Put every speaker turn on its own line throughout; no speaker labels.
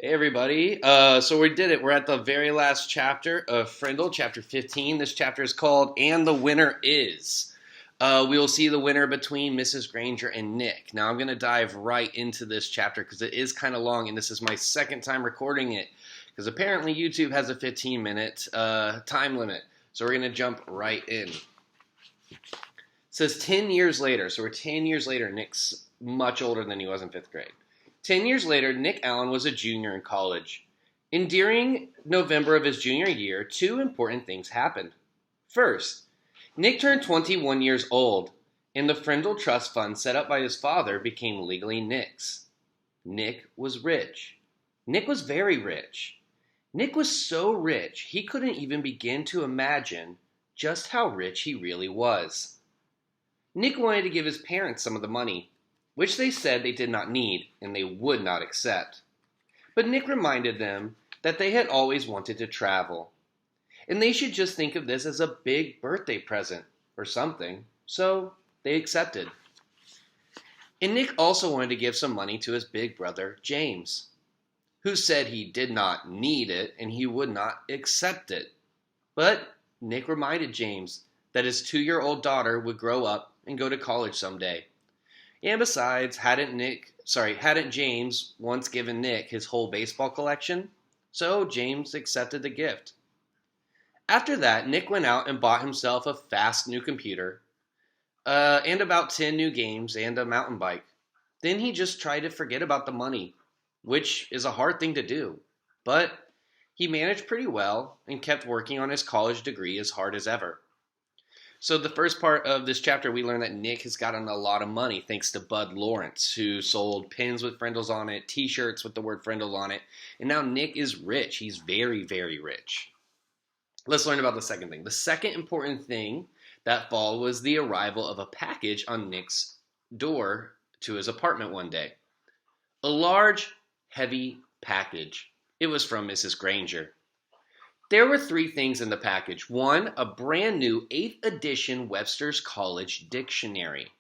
Hey everybody. So we did it. We're at the very last chapter of Frindle, chapter 15. This chapter is called And the Winner Is. We will see the winner between Mrs. Granger and Nick. Now I'm going to dive right into this chapter because it is kind of long, and this is my second time recording it because apparently YouTube has a 15-minute time limit. So we're going to jump right in. It says 10 years later. So we're 10 years later. Nick's much older than he was in 5th grade. 10 years later, Nick Allen was a junior in college. And during November of his junior year, two important things happened. First, Nick turned 21 years old, and the Frindle Trust Fund set up by his father became legally Nick's. Nick was rich. Nick was very rich. Nick was so rich, he couldn't even begin to imagine just how rich he really was. Nick wanted to give his parents some of the money, which they said they did not need and they would not accept. But Nick reminded them that they had always wanted to travel, and they should just think of this as a big birthday present or something, so they accepted. And Nick also wanted to give some money to his big brother, James, who said he did not need it and he would not accept it. But Nick reminded James that his 2-year-old daughter would grow up and go to college someday. And besides, hadn't James once given Nick his whole baseball collection? So James accepted the gift. After that, Nick went out and bought himself a fast new computer, and about 10 new games and a mountain bike. Then he just tried to forget about the money, which is a hard thing to do. But he managed pretty well and kept working on his college degree as hard as ever. So the first part of this chapter, we learn that Nick has gotten a lot of money thanks to Bud Lawrence, who sold pins with Frindles on it, t-shirts with the word Frindle on it, and now Nick is rich. He's very, very rich. Let's learn about the second thing. The second important thing that fall was the arrival of a package on Nick's door to his apartment one day. A large, heavy package. It was from Mrs. Granger. There were 3 things in the package. 1, a brand new 8th edition Webster's College Dictionary.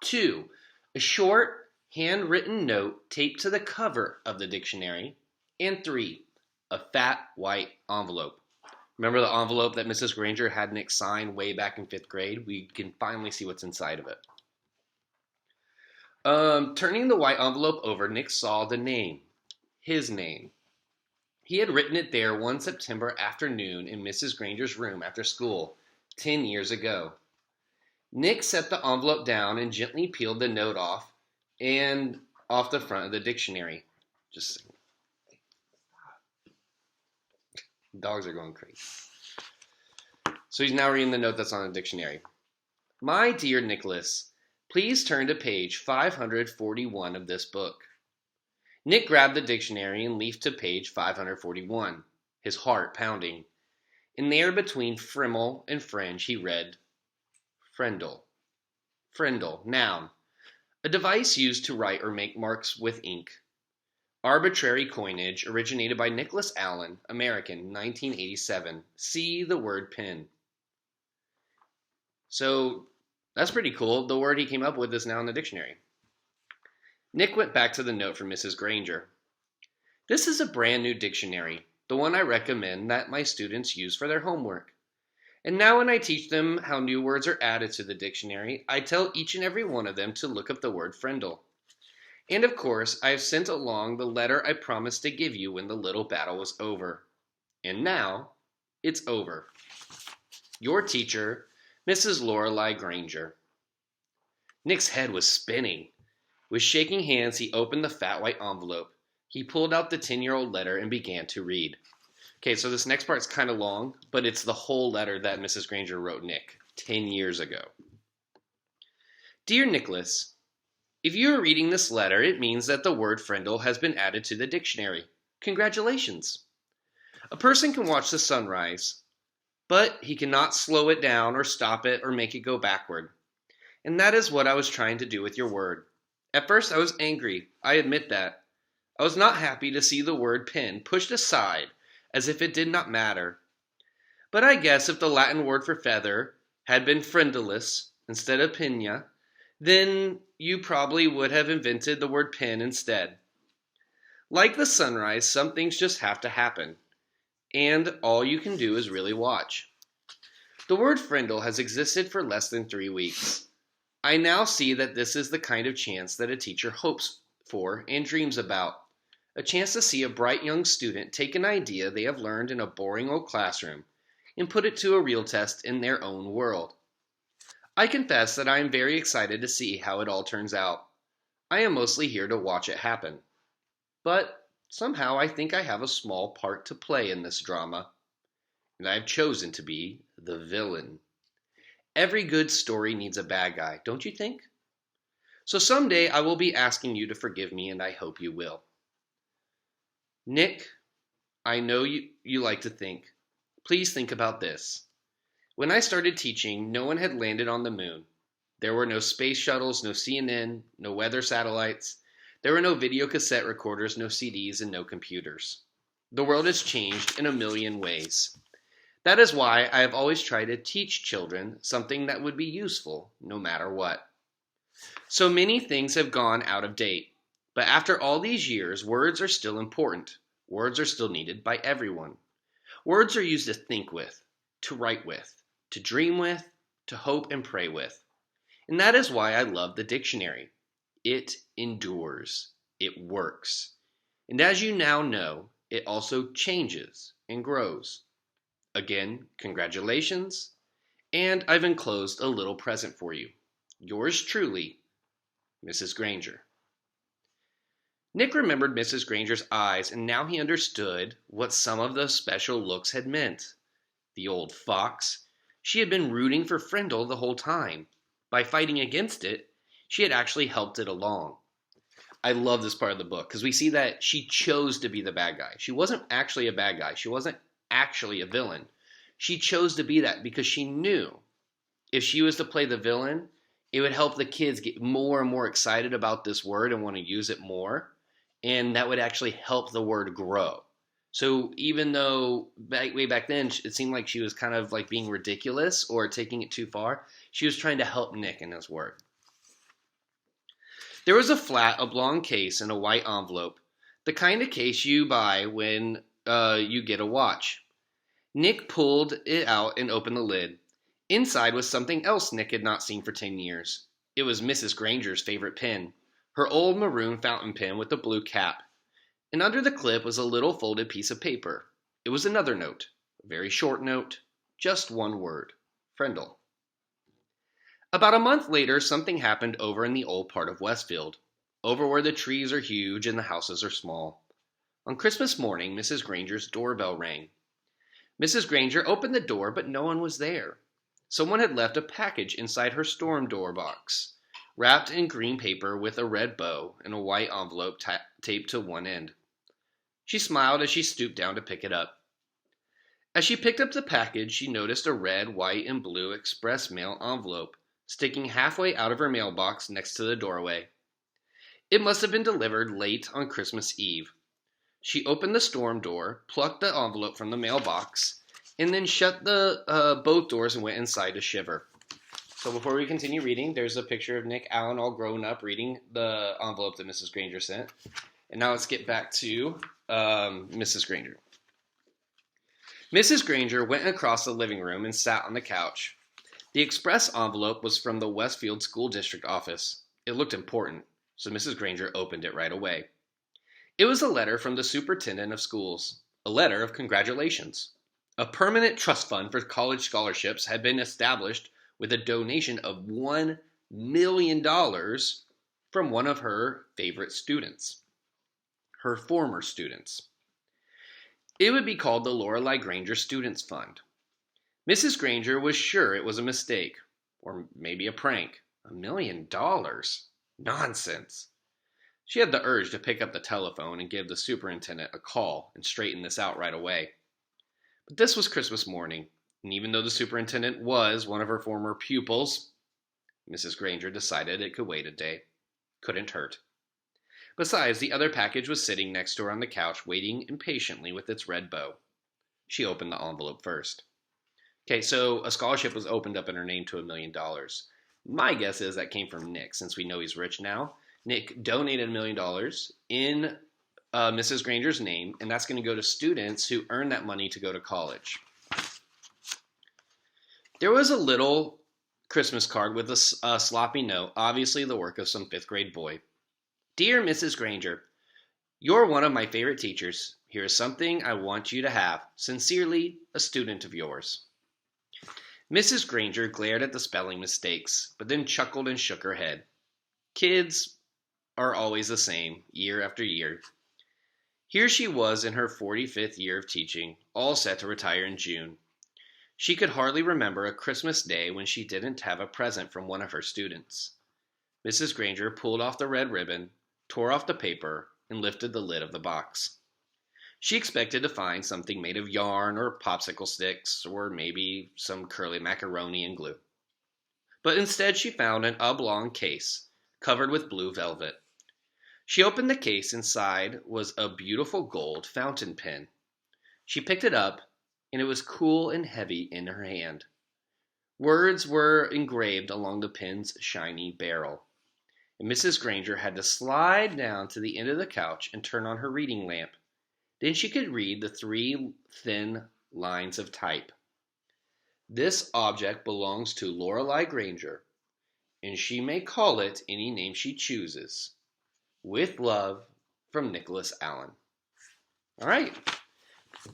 2, a short, handwritten note taped to the cover of the dictionary. And 3, a fat white envelope. Remember the envelope that Mrs. Granger had Nick sign way back in 5th grade? We can finally see what's inside of it. Turning the white envelope over, Nick saw the name. His name. He had written it there one September afternoon in Mrs. Granger's room after school, 10 years ago. Nick set the envelope down and gently peeled the note off the front of the dictionary. Just dogs are going crazy. So he's now reading the note that's on the dictionary. My dear Nicholas, please turn to page 541 of this book. Nick grabbed the dictionary and leafed to page 541, his heart pounding. And there between frimmel and fringe he read, Frindle. Frindle, noun. A device used to write or make marks with ink. Arbitrary coinage originated by Nicholas Allen, American, 1987. See the word pen. So that's pretty cool. The word he came up with is now in the dictionary. Nick went back to the note from Mrs. Granger. This is a brand new dictionary, the one I recommend that my students use for their homework. And now when I teach them how new words are added to the dictionary, I tell each and every one of them to look up the word Frindle. And of course, I have sent along the letter I promised to give you when the little battle was over. And now, it's over. Your teacher, Mrs. Lorelei Granger. Nick's head was spinning. With shaking hands, he opened the fat white envelope. He pulled out the 10-year-old letter and began to read. Okay, so this next part's kind of long, but it's the whole letter that Mrs. Granger wrote Nick 10 years ago. Dear Nicholas, if you are reading this letter, it means that the word Frindle has been added to the dictionary. Congratulations. A person can watch the sunrise, but he cannot slow it down or stop it or make it go backward. And that is what I was trying to do with your word. At first I was angry, I admit that. I was not happy to see the word pen pushed aside as if it did not matter. But I guess if the Latin word for feather had been frindulus instead of pinna, then you probably would have invented the word pen instead. Like the sunrise, some things just have to happen, and all you can do is really watch. The word frindle has existed for less than 3 weeks. I now see that this is the kind of chance that a teacher hopes for and dreams about. A chance to see a bright young student take an idea they have learned in a boring old classroom and put it to a real test in their own world. I confess that I am very excited to see how it all turns out. I am mostly here to watch it happen. But somehow I think I have a small part to play in this drama, and I have chosen to be the villain. Every good story needs a bad guy, don't you think? So someday I will be asking you to forgive me, and I hope you will. Nick, I know you like to think. Please think about this. When I started teaching, no one had landed on the moon. There were no space shuttles, no CNN, no weather satellites. There were no video cassette recorders, no CDs, and no computers. The world has changed in a million ways. That is why I have always tried to teach children something that would be useful, no matter what. So many things have gone out of date. But after all these years, words are still important. Words are still needed by everyone. Words are used to think with, to write with, to dream with, to hope and pray with. And that is why I love the dictionary. It endures. It works. And as you now know, it also changes and grows. Again, congratulations. And I've enclosed a little present for you. Yours truly, Mrs. Granger. Nick remembered Mrs. Granger's eyes, and now he understood what some of those special looks had meant. The old fox. She had been rooting for Frindle the whole time. By fighting against it, she had actually helped it along. I love this part of the book because we see that she chose to be the bad guy. She wasn't actually a bad guy. She wasn't actually a villain. She chose to be that because she knew if she was to play the villain, it would help the kids get more and more excited about this word and want to use it more. And that would actually help the word grow. So even though way back then it seemed like she was kind of like being ridiculous or taking it too far, she was trying to help Nick in his work. There was a flat, oblong case in a white envelope, the kind of case you buy when you get a watch. Nick pulled it out and opened the lid. Inside was something else Nick had not seen for 10 years. It was Mrs. Granger's favorite pen, her old maroon fountain pen with a blue cap. And under the clip was a little folded piece of paper. It was another note, a very short note, just one word, Frindle. About a month later, something happened over in the old part of Westfield, over where the trees are huge and the houses are small. On Christmas morning, Mrs. Granger's doorbell rang. Mrs. Granger opened the door, but no one was there. Someone had left a package inside her storm door box, wrapped in green paper with a red bow and a white envelope taped to one end. She smiled as she stooped down to pick it up. As she picked up the package, she noticed a red, white, and blue express mail envelope sticking halfway out of her mailbox next to the doorway. It must have been delivered late on Christmas Eve. She opened the storm door, plucked the envelope from the mailbox, and then shut both doors and went inside to shiver. So before we continue reading, there's a picture of Nick Allen all grown up reading the envelope that Mrs. Granger sent. And now let's get back to Mrs. Granger. Mrs. Granger went across the living room and sat on the couch. The express envelope was from the Westfield School District office. It looked important, so Mrs. Granger opened it right away. It was a letter from the superintendent of schools, a letter of congratulations. A permanent trust fund for college scholarships had been established with a donation of $1 million from one of her favorite students, her former students. It would be called the Lorelei Granger Students Fund. Mrs. Granger was sure it was a mistake, or maybe a prank. $1 million? Nonsense. She had the urge to pick up the telephone and give the superintendent a call and straighten this out right away. But this was Christmas morning, and even though the superintendent was one of her former pupils, Mrs. Granger decided it could wait a day. Couldn't hurt. Besides, the other package was sitting next to her on the couch, waiting impatiently with its red bow. She opened the envelope first. Okay, so a scholarship was opened up in her name to $1 million. My guess is that came from Nick, since we know he's rich now. Nick donated $1 million in Mrs. Granger's name, and that's going to go to students who earn that money to go to college. There was a little Christmas card with a sloppy note, obviously the work of some fifth grade boy. Dear Mrs. Granger, you're one of my favorite teachers. Here is something I want you to have. Sincerely, a student of yours. Mrs. Granger glared at the spelling mistakes, but then chuckled and shook her head. Kids are always the same, year after year. Here she was in her 45th year of teaching, all set to retire in June. She could hardly remember a Christmas day when she didn't have a present from one of her students. Mrs. Granger pulled off the red ribbon, tore off the paper, and lifted the lid of the box. She expected to find something made of yarn or popsicle sticks or maybe some curly macaroni and glue. But instead she found an oblong case covered with blue velvet. She opened the case. Inside was a beautiful gold fountain pen. She picked it up, and it was cool and heavy in her hand. Words were engraved along the pen's shiny barrel, and Mrs. Granger had to slide down to the end of the couch and turn on her reading lamp. Then she could read the 3 thin lines of type. This object belongs to Lorelei Granger, and she may call it any name she chooses. With love, from Nicholas Allen. All right.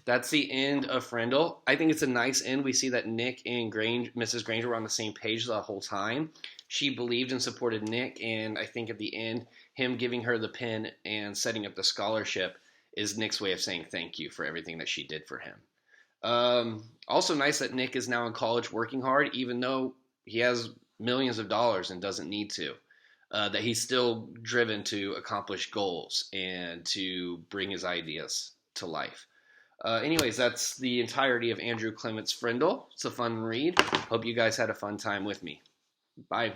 That's the end of Frindle. I think it's a nice end. We see that Nick and Mrs. Granger were on the same page the whole time. She believed and supported Nick, and I think at the end, him giving her the pen and setting up the scholarship is Nick's way of saying thank you for everything that she did for him. Also nice that Nick is now in college working hard, even though he has millions of dollars and doesn't need to. That he's still driven to accomplish goals and to bring his ideas to life. Anyways, that's the entirety of Andrew Clement's Frindle. It's a fun read. Hope you guys had a fun time with me. Bye.